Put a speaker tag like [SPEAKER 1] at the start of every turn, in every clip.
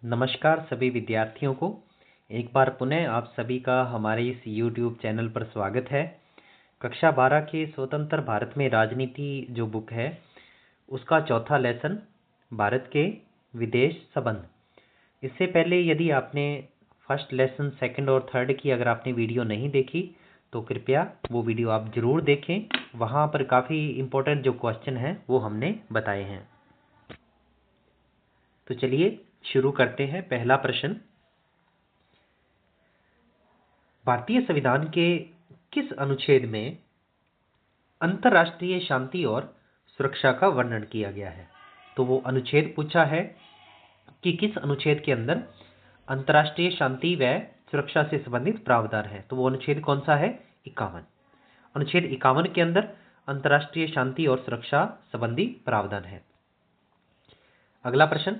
[SPEAKER 1] नमस्कार सभी विद्यार्थियों को। एक बार पुनः आप सभी का हमारे इस YouTube चैनल पर स्वागत है। कक्षा 12 के स्वतंत्र भारत में राजनीति जो बुक है उसका चौथा लेसन भारत के विदेश संबंध। इससे पहले यदि आपने फर्स्ट लेसन, सेकंड और थर्ड की अगर आपने वीडियो नहीं देखी तो कृपया वो वीडियो आप जरूर देखें। वहाँ पर काफ़ी इम्पोर्टेंट जो क्वेश्चन हैं वो हमने बताए हैं। तो चलिए शुरू करते हैं। पहला प्रश्न, भारतीय संविधान के किस अनुच्छेद में अंतर्राष्ट्रीय शांति और सुरक्षा का वर्णन किया गया है? तो वो अनुच्छेद पूछा है कि किस अनुच्छेद के अंदर अंतर्राष्ट्रीय शांति व सुरक्षा से संबंधित प्रावधान है। तो वो अनुच्छेद कौन सा है? 51। अनुच्छेद 51 के अंदर अंतर्राष्ट्रीय शांति और सुरक्षा संबंधी प्रावधान है। अगला प्रश्न,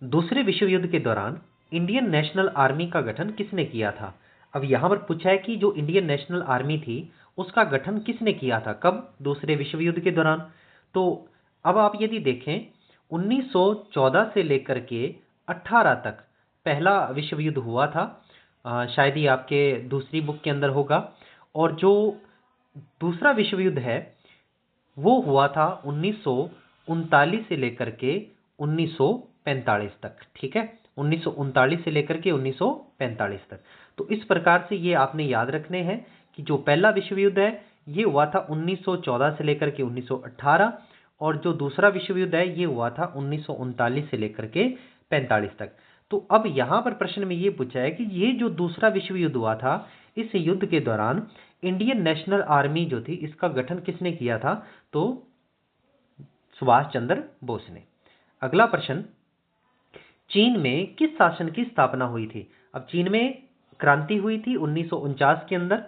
[SPEAKER 1] दूसरे विश्व युद्ध के दौरान इंडियन नेशनल आर्मी का गठन किसने किया था? अब यहां पर पूछा है कि जो इंडियन नेशनल आर्मी थी उसका गठन किसने किया था, कब? दूसरे विश्व युद्ध के दौरान। तो अब आप यदि देखें 1914 से लेकर के 18 तक पहला विश्व युद्ध हुआ था। शायद ही आपके दूसरी बुक के अंदर होगा। और जो दूसरा विश्व युद्ध है वो हुआ था 1939 से लेकर के 1945 तक। ठीक है, 1939 से लेकर के 1945 तक। तो इस प्रकार से ये आपने याद रखने हैं कि जो पहला विश्व युद्ध है ये हुआ था 1914 से लेकर के 1918 और जो दूसरा विश्व युद्ध है ये हुआ था 1939 से लेकर के 45 तक। तो अब यहां पर प्रश्न में ये पूछा है कि ये जो दूसरा विश्व युद्ध हुआ था इस युद्ध के दौरान इंडियन नेशनल आर्मी जो थी इसका गठन किसने किया था? तो सुभाष चंद्र बोस ने। अगला प्रश्न, चीन में किस शासन की स्थापना हुई थी? अब चीन में क्रांति हुई थी 1949 के अंदर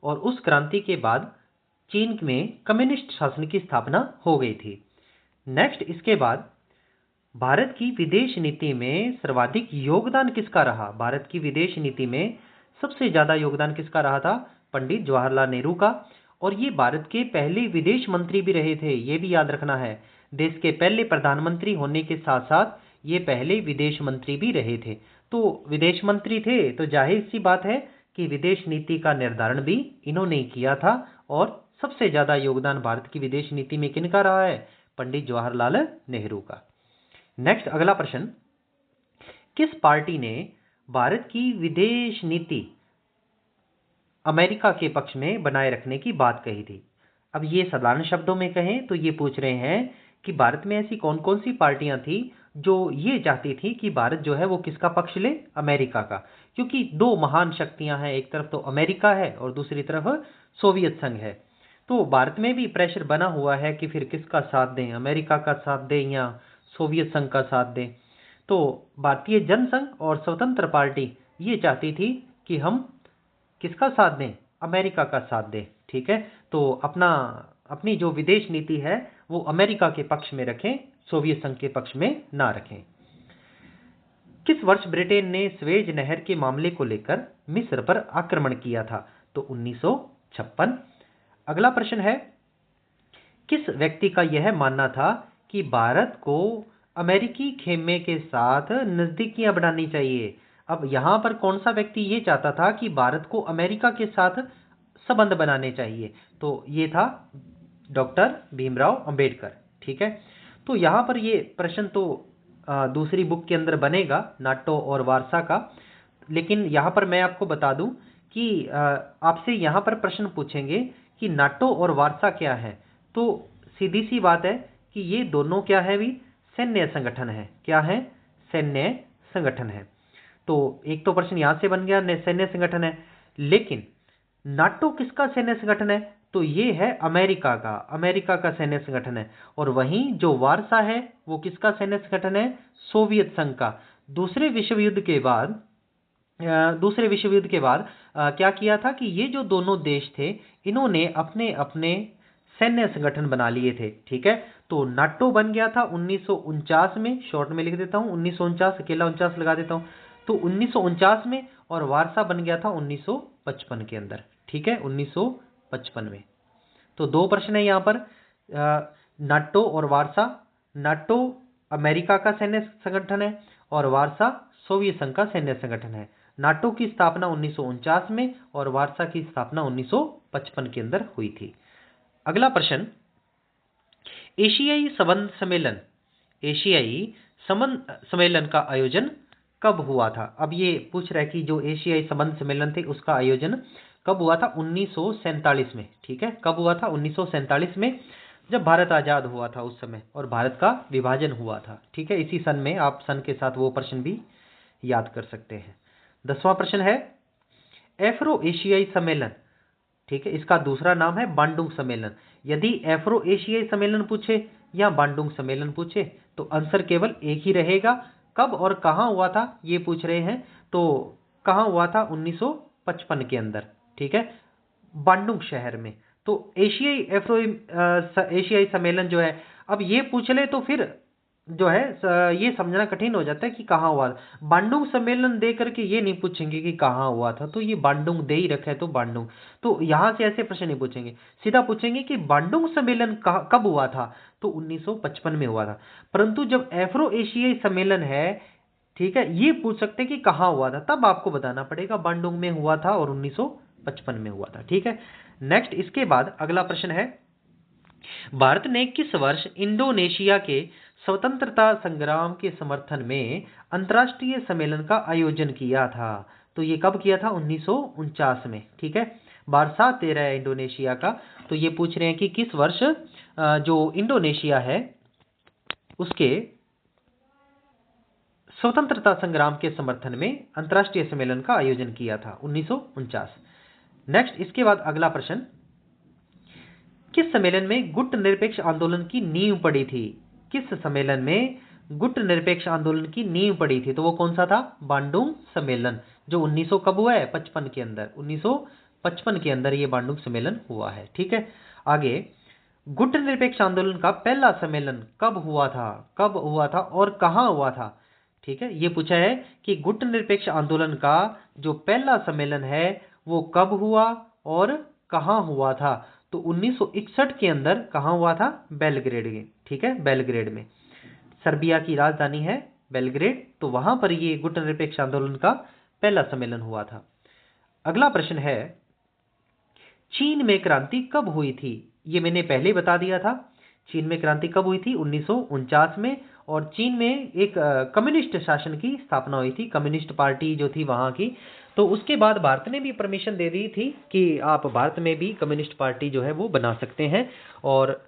[SPEAKER 1] और उस क्रांति के बाद चीन में कम्युनिस्ट शासन की स्थापना हो गई थी। नेक्स्ट, इसके बाद भारत की विदेश नीति में सर्वाधिक योगदान किसका रहा? भारत की विदेश नीति में सबसे ज्यादा योगदान किसका रहा था? पंडित जवाहरलाल नेहरू का। और ये भारत के पहले विदेश मंत्री भी रहे थे, ये भी याद रखना है। देश के पहले प्रधानमंत्री होने के साथ साथ ये पहले विदेश मंत्री भी रहे थे। तो विदेश मंत्री थे तो जाहिर सी बात है कि विदेश नीति का निर्धारण भी इन्होंने ही किया था। और सबसे ज्यादा योगदान भारत की विदेश नीति में किनका रहा है? पंडित जवाहरलाल नेहरू का। नेक्स्ट, अगला प्रश्न, किस पार्टी ने भारत की विदेश नीति अमेरिका के पक्ष में बनाए रखने की बात कही थी? अब ये साधारण शब्दों में कहें तो ये पूछ रहे हैं कि भारत में ऐसी कौन कौन सी पार्टियां थी जो ये चाहती थी कि भारत जो है वो किसका पक्ष ले? अमेरिका का। क्योंकि दो महान शक्तियां हैं, एक तरफ तो अमेरिका है और दूसरी तरफ सोवियत संघ है। तो भारत में भी प्रेशर बना हुआ है कि फिर किसका साथ दें, अमेरिका का साथ दें या सोवियत संघ का साथ दें। तो भारतीय जनसंघ और स्वतंत्र पार्टी ये चाहती थी कि हम किसका साथ दें? अमेरिका का साथ दें। ठीक है, तो अपनी जो विदेश नीति है वो अमेरिका के पक्ष में रखें, सोवियत संघ के पक्ष में ना रखें। किस वर्ष ब्रिटेन ने स्वेज नहर के मामले को लेकर मिस्र पर आक्रमण किया था? तो 1956। अगला प्रश्न है, किस व्यक्ति का यह मानना था कि भारत को अमेरिकी खेमे के साथ नजदीकियां बढ़ानी चाहिए? अब यहां पर कौन सा व्यक्ति ये चाहता था कि भारत को अमेरिका के साथ संबंध बनाने चाहिए? तो ये था डॉक्टर भीमराव अंबेडकर। ठीक है, तो यहां पर ये प्रश्न तो दूसरी बुक के अंदर बनेगा, नाटो और वारसा का। लेकिन यहां पर मैं आपको बता दूं कि आपसे यहां पर प्रश्न पूछेंगे कि नाटो और वारसा क्या है। तो सीधी सी बात है कि ये दोनों क्या है भी? सैन्य संगठन है। क्या है? सैन्य संगठन है। तो एक तो प्रश्न यहां से बन गया, सैन्य संगठन है। लेकिन नाटो किसका सैन्य संगठन है? तो ये है अमेरिका का सैन्य संगठन है। और वहीं जो वारसा है वो किसका सैन्य संगठन है? सोवियत संघ का। दूसरे विश्व युद्ध के बाद क्या किया था कि ये जो दोनों देश थे इन्होंने अपने अपने सैन्य संगठन बना लिए थे। ठीक है, तो नाटो बन गया था 1949 में, शॉर्ट में लिख देता हूं 1949, अकेला 49 लगा देता हूं। तो 1949 में, और वारसा बन गया था 1955 के अंदर। ठीक है, 1955 में। तो दो प्रश्न है यहां पर, नाटो और वारसा नाटो अमेरिका का सैन्य संगठन है और वार्सा सोवियत संघ का सैन्य संगठन है। नाटो की स्थापना 1949 में और वार्सा की स्थापना 1955 के अंदर हुई थी। अगला प्रश्न, एशियाई संबंध सम्मेलन, एशियाई संबंध सम्मेलन का आयोजन कब हुआ था? अब ये पूछ रहा है कि जो एशियाई संबंध सम्मेलन थे उसका आयोजन कब हुआ था? 1947 में। ठीक है, कब हुआ था? 1947 में, जब भारत आजाद हुआ था उस समय और भारत का विभाजन हुआ था। ठीक है, इसी सन में आप सन के साथ वो प्रश्न भी याद कर सकते हैं। 10वां प्रश्न है एफ्रो एशियाई सम्मेलन। ठीक है, इसका दूसरा नाम है बांडुंग सम्मेलन। यदि एफ्रो एशियाई सम्मेलन पूछे या बांडुंग सम्मेलन पूछे तो आंसर केवल एक ही रहेगा। कब और कहां हुआ था ये पूछ रहे हैं, तो कहां हुआ था? 1955 के अंदर। ठीक है, बांडुंग शहर में। तो एशियाई सम्मेलन जो है, अब ये पूछ ले तो फिर जो है ये समझना कठिन हो जाता है कि कहाँ हुआ। बांडुंग सम्मेलन दे करके ये नहीं पूछेंगे कि कहाँ हुआ था, तो ये बांडुंग दे ही रखा है तो बांडुंग, तो यहां से ऐसे प्रश्न नहीं पूछेंगे, सीधा पूछेंगे कि बांडुंग सम्मेलन कब हुआ था, तो 1955 में हुआ था। परंतु जब एफ्रो एशियाई सम्मेलन है, ठीक है, ये पूछ सकते हैं कि कहाँ हुआ था, तब आपको बताना पड़ेगा बांडुंग में हुआ था और 1955 में हुआ था। ठीक है, नेक्स्ट इसके बाद अगला प्रश्न है भारत ने किस वर्ष इंडोनेशिया के स्वतंत्रता संग्राम के समर्थन में अंतर्राष्ट्रीय सम्मेलन का आयोजन किया था? तो ये कब किया था? 1949 में। ठीक है, बारसा तेरह है इंडोनेशिया का। तो ये पूछ रहे हैं कि किस वर्ष जो इंडोनेशिया है उसके स्वतंत्रता संग्राम के समर्थन में अंतर्राष्ट्रीय सम्मेलन का आयोजन किया था? 1949। नेक्स्ट इसके बाद अगला प्रश्न, किस सम्मेलन में गुट निरपेक्ष आंदोलन की नींव पड़ी थी? किस सम्मेलन में गुट निरपेक्ष आंदोलन की नींव पड़ी थी? तो वो कौन सा था? बांडुंग सम्मेलन, जो 1900 कब हुआ है? 55 के अंदर। 1955 के अंदर ये बांडुंग सम्मेलन हुआ है। ठीक है, आगे गुट निरपेक्ष आंदोलन का पहला सम्मेलन कब हुआ था? कब हुआ था और कहां हुआ था? ठीक है, ये पूछा है कि गुट निरपेक्ष आंदोलन का जो पहला सम्मेलन है वो कब हुआ और कहां हुआ था? तो 1961 के अंदर कहां हुआ था? बेलग्रेड में। ठीक है, बेलग्रेड में, सर्बिया की राजधानी है बेलग्रेड, तो वहां पर ये गुट निरपेक्ष आंदोलन का पहला सम्मेलन हुआ था। अगला प्रश्न है चीन में क्रांति कब हुई थी? ये मैंने पहले ही बता दिया था। चीन में क्रांति कब हुई थी? 1949 में। और चीन में एक कम्युनिस्ट शासन की स्थापना हुई थी, कम्युनिस्ट पार्टी जो थी वहां की। तो उसके बाद भारत ने भी परमिशन दे दी थी कि आप भारत में भी कम्युनिस्ट पार्टी जो है वो बना सकते हैं। और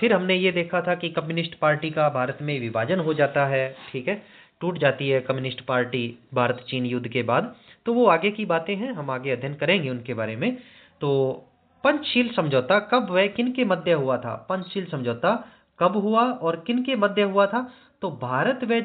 [SPEAKER 1] फिर हमने ये देखा था कि कम्युनिस्ट पार्टी का भारत में विभाजन हो जाता है। ठीक है, टूट जाती है कम्युनिस्ट पार्टी भारत चीन युद्ध के बाद। तो वो आगे की बातें हैं, हम आगे अध्ययन करेंगे उनके बारे में। तो पंचशील समझौता कब व किन के मध्य हुआ था? पंचशील समझौता कब हुआ और किन के मध्य हुआ था? तो भारत व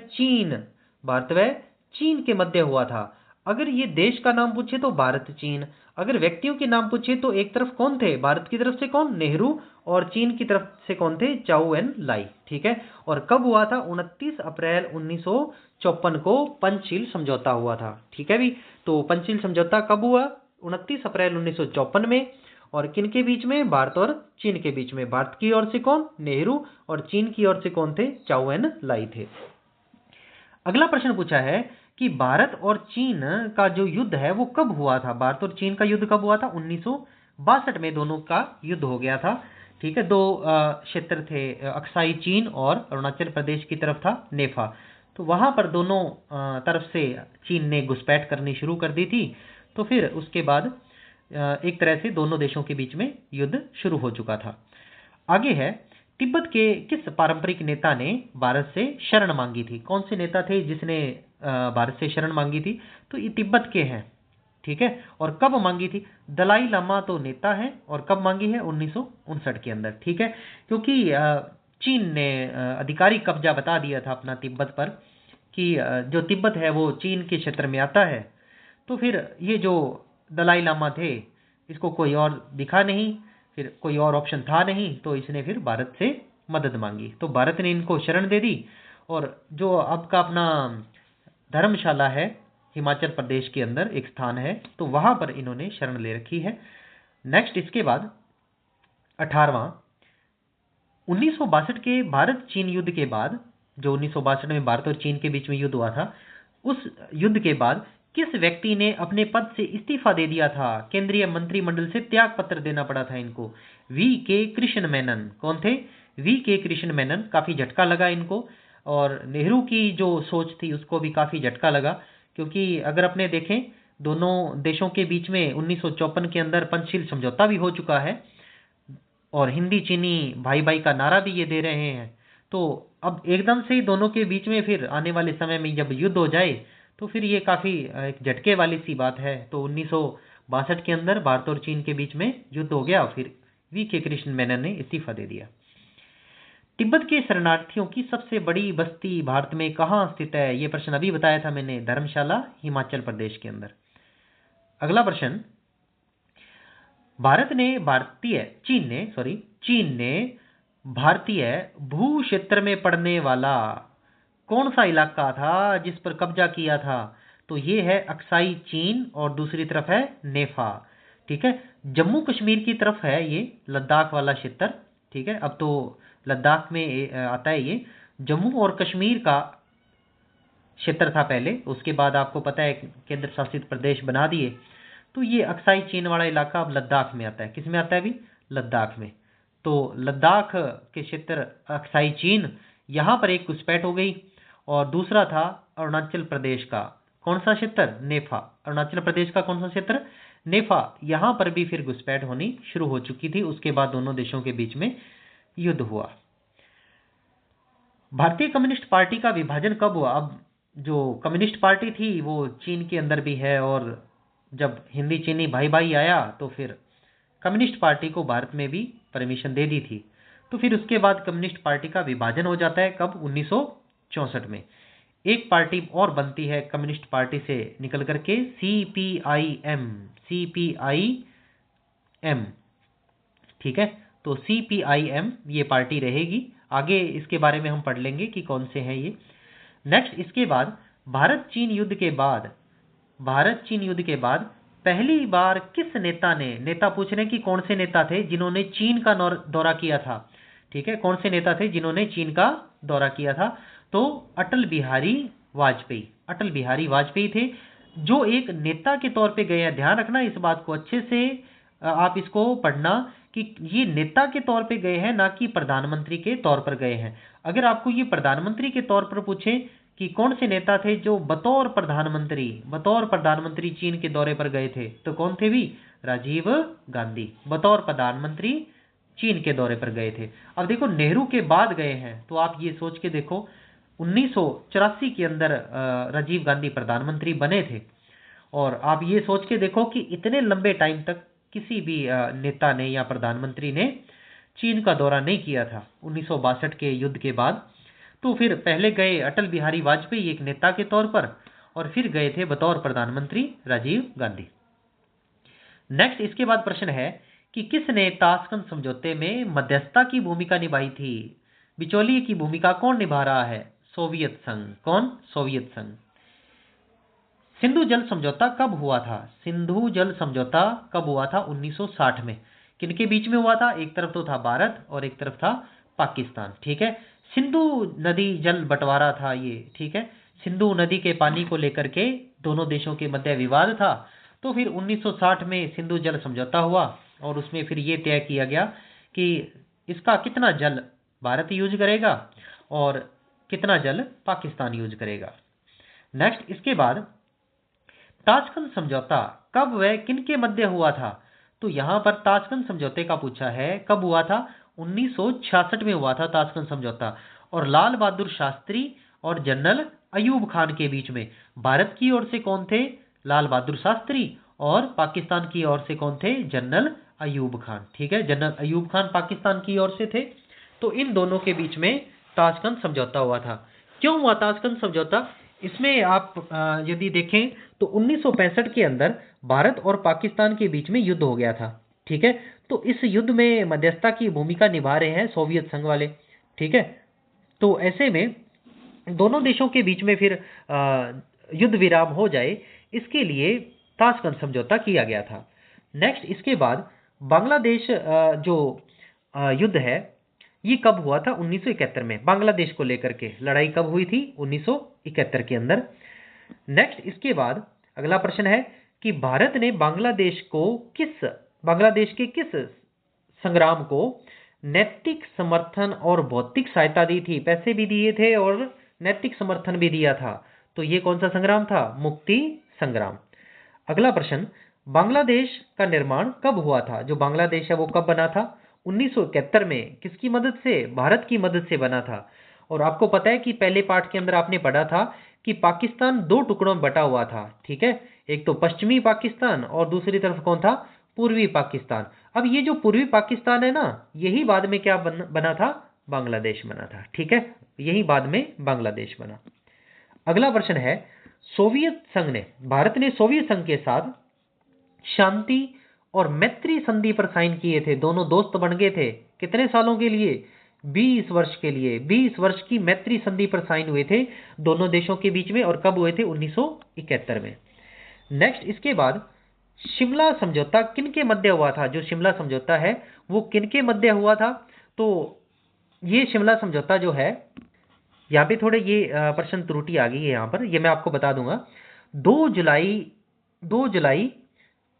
[SPEAKER 1] चीन के मध्य हुआ था। अगर ये देश का नाम पूछे तो भारत चीन, अगर व्यक्तियों के नाम पूछे तो एक तरफ कौन थे? भारत की तरफ से कौन? नेहरू, और चीन की तरफ से कौन थे? चाउ एन लाई। ठीक है, और कब हुआ था? 29 अप्रैल 1954 को पंचशील समझौता हुआ था। ठीक है भी, तो पंचशील समझौता कब हुआ? 29 अप्रैल 1954 में। और किन के बीच में? भारत और चीन के बीच में। भारत की ओर से कौन? नेहरू, और चीन की ओर से कौन थे? चाउ एन लाई थे। अगला प्रश्न पूछा है कि भारत और चीन का जो युद्ध है वो कब हुआ था? भारत और चीन का युद्ध कब हुआ था? 1962 में दोनों का युद्ध हो गया था। ठीक है, दो क्षेत्र थे, अक्साई चीन और अरुणाचल प्रदेश की तरफ था नेफा। तो वहां पर दोनों तरफ से चीन ने घुसपैठ करनी शुरू कर दी थी। तो फिर उसके बाद एक तरह से दोनों देशों के बीच में युद्ध शुरू हो चुका था। आगे है तिब्बत के किस पारंपरिक नेता ने भारत से शरण मांगी थी? कौन से नेता थे जिसने भारत से शरण मांगी थी? तो ये तिब्बत के हैं। ठीक है, और कब मांगी थी? दलाई लामा तो नेता है, और कब मांगी है? 1959 के अंदर। ठीक है, क्योंकि चीन ने आधिकारिक कब्जा बता दिया था अपना तिब्बत पर कि जो तिब्बत है वो चीन के क्षेत्र में आता है। तो फिर ये जो दलाई लामा थे इसको कोई और दिखा नहीं, फिर कोई और ऑप्शन था नहीं, तो इसने फिर भारत से मदद मांगी। तो भारत ने इनको शरण दे दी, और जो अब का अपना धर्मशाला है हिमाचल प्रदेश के अंदर एक स्थान है, तो वहां पर इन्होंने शरण ले रखी है। नेक्स्ट इसके बाद 18वां, 1962 के भारत चीन युद्ध के बाद, जो 1962 में भारत और चीन के बीच में युद्ध हुआ था, उस युद्ध के बाद किस व्यक्ति ने अपने पद से इस्तीफा दे दिया था? केंद्रीय मंत्रिमंडल से त्याग पत्र देना पड़ा था इनको। वी के कृष्ण मेनन। कौन थे? वी के कृष्ण मेनन। काफी झटका लगा इनको, और नेहरू की जो सोच थी उसको भी काफी झटका लगा, क्योंकि अगर अपने देखें दोनों देशों के बीच में 1954 के अंदर पंचशील समझौता भी हो चुका है, और हिंदी चीनी भाई भाई का नारा भी ये दे रहे हैं। तो अब एकदम से ही दोनों के बीच में फिर आने वाले समय में जब युद्ध हो जाए तो फिर ये काफी एक झटके वाली सी बात है। तो 1962 के अंदर भारत और चीन के बीच में युद्ध हो गया, और फिर वी के कृष्ण मेनन ने इस्तीफा दे दिया। तिब्बत के शरणार्थियों की सबसे बड़ी बस्ती भारत में कहाँ स्थित है? ये प्रश्न अभी बताया था मैंने, धर्मशाला, हिमाचल प्रदेश के अंदर। अगला प्रश्न, चीन ने भारतीय भू क्षेत्र में पड़ने वाला कौन सा इलाका था जिस पर कब्जा किया था? तो ये है अक्साई चीन, और दूसरी तरफ है नेफा। ठीक है, जम्मू कश्मीर की तरफ है ये लद्दाख वाला क्षेत्र। ठीक है, अब तो लद्दाख में आता है ये। जम्मू और कश्मीर का क्षेत्र था पहले, उसके बाद आपको पता है केंद्र शासित प्रदेश बना दिए। तो ये अक्साई चीन वाला इलाका अब लद्दाख में आता है। किस में आता है अभी? लद्दाख में। तो लद्दाख के क्षेत्र अक्साई चीन, यहाँ पर एक घुसपैठ हो गई। और दूसरा था अरुणाचल प्रदेश का कौन सा क्षेत्र? नेफा। अरुणाचल प्रदेश का कौन सा क्षेत्र? नेफा। यहाँ पर भी फिर घुसपैठ होनी शुरू हो चुकी थी। उसके बाद दोनों देशों के बीच में युद्ध हुआ। भारतीय कम्युनिस्ट पार्टी का विभाजन कब हुआ? अब जो कम्युनिस्ट पार्टी थी वो चीन के अंदर भी है, और जब हिंदी चीनी भाई भाई आया तो फिर कम्युनिस्ट पार्टी को भारत में भी परमिशन दे दी थी। तो फिर उसके बाद कम्युनिस्ट पार्टी का विभाजन हो जाता है कब? 1964 में। एक पार्टी और बनती है कम्युनिस्ट पार्टी से निकल करके, सीपीआईएम। सीपीआईएम। ठीक है, तो सीपीआईएम ये पार्टी रहेगी। आगे इसके बारे में हम पढ़ लेंगे कि कौन से हैं ये। नेक्स्ट, इसके बाद भारत चीन युद्ध के बाद पहली बार किस नेता ने, नेता पूछ रहे हैं कि कौन से नेता थे जिन्होंने चीन का दौरा किया था? ठीक है, कौन से नेता थे जिन्होंने चीन का दौरा किया था? तो अटल बिहारी वाजपेयी। अटल बिहारी वाजपेयी थे, जो एक नेता के तौर पे गए हैं। ध्यान रखना इस बात को अच्छे से, आप इसको पढ़ना कि ये नेता के तौर पे गए हैं, ना कि प्रधानमंत्री के तौर पर गए हैं। अगर आपको ये प्रधानमंत्री के तौर पर पूछे कि कौन से नेता थे जो बतौर प्रधानमंत्री चीन के दौरे पर गए थे, तो कौन थे भी? राजीव गांधी बतौर प्रधानमंत्री चीन के दौरे पर गए थे। अब देखो नेहरू के बाद गए हैं, तो आप ये सोच के देखो 1984 के अंदर राजीव गांधी प्रधानमंत्री बने थे, और आप ये सोच के देखो कि इतने लंबे टाइम तक किसी भी नेता ने या प्रधानमंत्री ने चीन का दौरा नहीं किया था 1962 के युद्ध के बाद। तो फिर पहले गए अटल बिहारी वाजपेयी एक नेता के तौर पर, और फिर गए थे बतौर प्रधानमंत्री राजीव गांधी। नेक्स्ट, इसके बाद प्रश्न है कि किसने ताशकंद समझौते में मध्यस्थता की भूमिका निभाई थी? बिचौलिए की भूमिका कौन निभा रहा है? सोवियत संघ। कौन? सोवियत संघ। सिंधु जल समझौता कब हुआ था? सिंधु जल समझौता कब हुआ था? 1960 में। किनके बीच में हुआ था? एक तरफ तो था भारत और एक तरफ था पाकिस्तान। ठीक है, सिंधु नदी जल बंटवारा था ये। ठीक है, सिंधु नदी के पानी को लेकर के दोनों देशों के मध्य विवाद था। तो फिर 1960 में सिंधु जल समझौता हुआ, और उसमें फिर ये तय किया गया कि इसका कितना जल भारत यूज करेगा और कितना जल पाकिस्तान यूज करेगा। नेक्स्ट, इसके बाद ताशकंद समझौता कब व किनके मध्य हुआ था? तो यहां पर ताशकंद समझौते का पूछा है, कब हुआ था? 1966 में हुआ था ताशकंद समझौता, और लाल बहादुर शास्त्री और जनरल अयूब खान के बीच में। भारत की ओर से कौन थे? लाल बहादुर शास्त्री, और पाकिस्तान की ओर से कौन थे? जनरल अयूब खान। ठीक है, जनरल अयूब खान पाकिस्तान की ओर से थे। तो इन दोनों के बीच में ताशकंद समझौता हुआ था। क्यों हुआ ताशकंद समझौता? इसमें आप यदि देखें तो 1965 के अंदर भारत और पाकिस्तान के बीच में युद्ध हो गया था। ठीक है, तो इस युद्ध में मध्यस्थता की भूमिका निभा रहे हैं सोवियत संघ वाले। ठीक है, तो ऐसे में दोनों देशों के बीच में फिर युद्ध विराम हो जाए, इसके लिए ताशकंद समझौता किया गया था। नेक्स्ट, इसके बाद बांग्लादेश जो युद्ध है, ये कब हुआ था? 1971 में, बांग्लादेश को लेकर के लड़ाई कब हुई थी? 1971 के अंदर। नेक्स्ट इसके बाद अगला प्रश्न है कि भारत ने बांग्लादेश के किस संग्राम को नैतिक समर्थन और भौतिक सहायता दी थी? पैसे भी दिए थे और नैतिक समर्थन भी दिया था। तो ये कौन सा संग्राम था? मुक्ति संग्राम। अगला प्रश्न, बांग्लादेश का निर्माण कब हुआ था? जो बांग्लादेश है वो कब बना था? 1971 में। किसकी मदद से? भारत की मदद से बना था। और आपको पता है कि पहले पार्ट के अंदर आपने पढ़ा था कि पाकिस्तान दो टुकड़ों में बटा हुआ था, ठीक है। एक तो पश्चिमी पाकिस्तान और दूसरी तरफ कौन था? पूर्वी पाकिस्तान। अब ये जो पूर्वी पाकिस्तान है ना, यही बाद में क्या बना था? बांग्लादेश बना था, ठीक है। यही बाद में बांग्लादेश बना। अगला प्रश्न है, भारत ने सोवियत संघ के साथ शांति और मैत्री संधि पर साइन किए थे। दोनों दोस्त बन गए थे। कितने सालों के लिए? 20 वर्ष के लिए। 20 वर्ष की मैत्री संधि पर साइन हुए थे दोनों देशों के बीच में। और कब हुए थे? 1971 में। नेक्स्ट इसके बाद, शिमला समझौता किनके मध्य हुआ था? जो शिमला समझौता है वो किनके मध्य हुआ था? तो ये शिमला समझौता जो है, यहाँ पे थोड़े ये प्रश्न त्रुटि आ गई है यहाँ पर, ये मैं आपको बता दूंगा। 2 जुलाई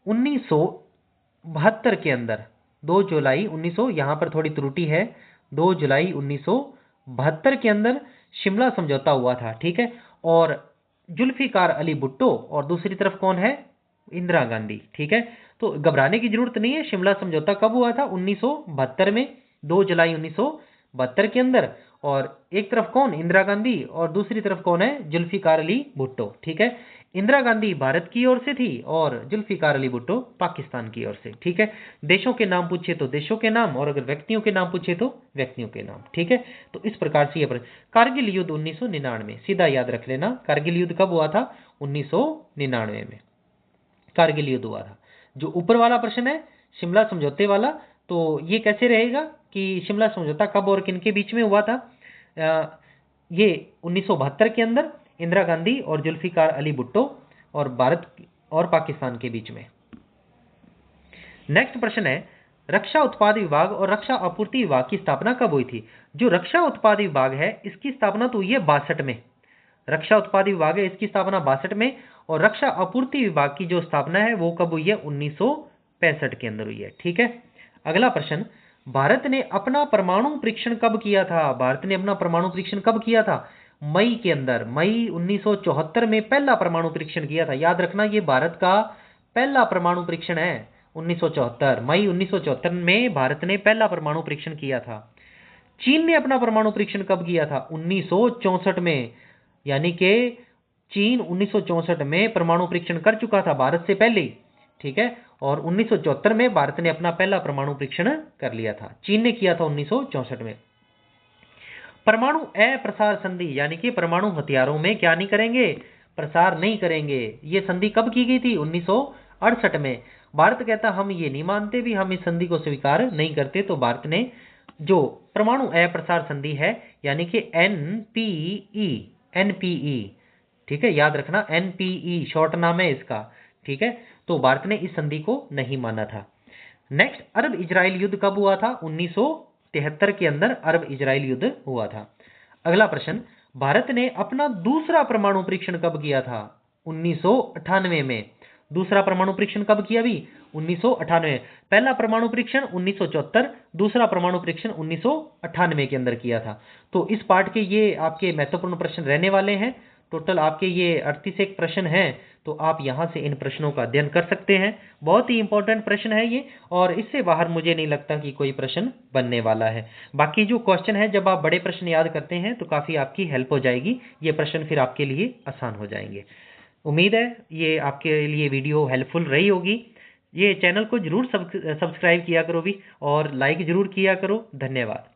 [SPEAKER 1] 1972 के अंदर, 2 जुलाई 1900, यहाँ पर थोड़ी त्रुटि है, 2 जुलाई 1972 के अंदर शिमला समझौता हुआ था, ठीक है। और जुल्फिकार अली भुट्टो और दूसरी तरफ कौन है? इंदिरा गांधी, ठीक है। तो घबराने की जरूरत नहीं है। शिमला समझौता कब हुआ था? 1972 में, 2 जुलाई 1972 के अंदर। और एक तरफ कौन? इंदिरा गांधी और दूसरी तरफ कौन है? जुल्फिकार अली भुट्टो, ठीक है। इंदिरा गांधी भारत की ओर से थी और जुल्फिकार अली भुट्टो पाकिस्तान की ओर से, ठीक है। देशों के नाम पूछे तो देशों के नाम, और अगर व्यक्तियों के नाम पूछे तो व्यक्तियों के नाम, ठीक है। तो इस प्रकार से ये कारगिल युद्ध 1999, सीधा याद रख लेना। कारगिल युद्ध कब हुआ था? 1999 में कारगिल युद्ध हुआ था। जो ऊपर वाला प्रश्न है शिमला समझौते वाला, तो ये कैसे रहेगा कि शिमला समझौता कब और किन के बीच में हुआ था? ये 1972 के अंदर इंदिरा गांधी और जुल्फिकार अली भुट्टो और भारत और पाकिस्तान के बीच में। नेक्स्ट प्रश्न है, रक्षा उत्पाद विभाग और रक्षा आपूर्ति विभाग की स्थापना कब हुई थी? जो रक्षा उत्पाद विभाग है इसकी स्थापना तो हुई है 62 में। रक्षा उत्पाद विभाग है, इसकी स्थापना 62 में। और रक्षा आपूर्ति विभाग की जो स्थापना है वो कब हुई है? 1965 के अंदर हुई है, ठीक है। अगला प्रश्न, भारत ने अपना परमाणु परीक्षण कब किया था? भारत ने अपना परमाणु परीक्षण कब किया था? मई के अंदर। मई 1974 में पहला परमाणु परीक्षण किया था। याद रखना, ये भारत का पहला परमाणु परीक्षण है। 1974, मई 1974 में भारत ने पहला परमाणु परीक्षण किया था। चीन ने अपना परमाणु परीक्षण कब किया था? 1964 में। यानी कि चीन 1964 में परमाणु परीक्षण कर चुका था भारत से पहले ही, ठीक है। और 1974 में भारत ने अपना पहला परमाणु परीक्षण कर लिया था। चीन ने किया था 1964 में। परमाणु अप्रसार संधि, यानी कि परमाणु हथियारों में क्या नहीं करेंगे? प्रसार नहीं करेंगे। ये संधि कब की गई थी? 1968 में। भारत कहता हम ये नहीं मानते भी, हम इस संधि को स्वीकार नहीं करते। तो भारत ने जो परमाणु अप्रसार संधि है, यानी कि एनपीई, ठीक है, याद रखना, एनपीई शॉर्ट नाम है इसका, ठीक है। तो भारत ने इस संधि को नहीं माना था। नेक्स्ट, अरब इजराइल युद्ध कब हुआ था? 1973 के अंदर अरब इजराइल युद्ध हुआ था। अगला प्रश्न, भारत ने अपना दूसरा परमाणु परीक्षण कब किया था? 1998 में। दूसरा परमाणु परीक्षण कब किया भी? 1998। पहला परमाणु परीक्षण 1974, दूसरा परमाणु परीक्षण 1998 के अंदर किया था। तो इस पार्ट के ये आपके महत्वपूर्ण प्रश्न रहने वाले हैं। टोटल आपके ये 38 एक प्रश्न हैं। तो आप यहां से इन प्रश्नों का अध्ययन कर सकते हैं। बहुत ही इंपॉर्टेंट प्रश्न है ये, और इससे बाहर मुझे नहीं लगता कि कोई प्रश्न बनने वाला है। बाकी जो क्वेश्चन है, जब आप बड़े प्रश्न याद करते हैं तो काफ़ी आपकी हेल्प हो जाएगी। ये प्रश्न फिर आपके लिए आसान हो जाएंगे। उम्मीद है ये आपके लिए वीडियो हेल्पफुल रही होगी। ये चैनल को जरूर सब्सक्राइब किया करो भी, और लाइक जरूर किया करो। धन्यवाद।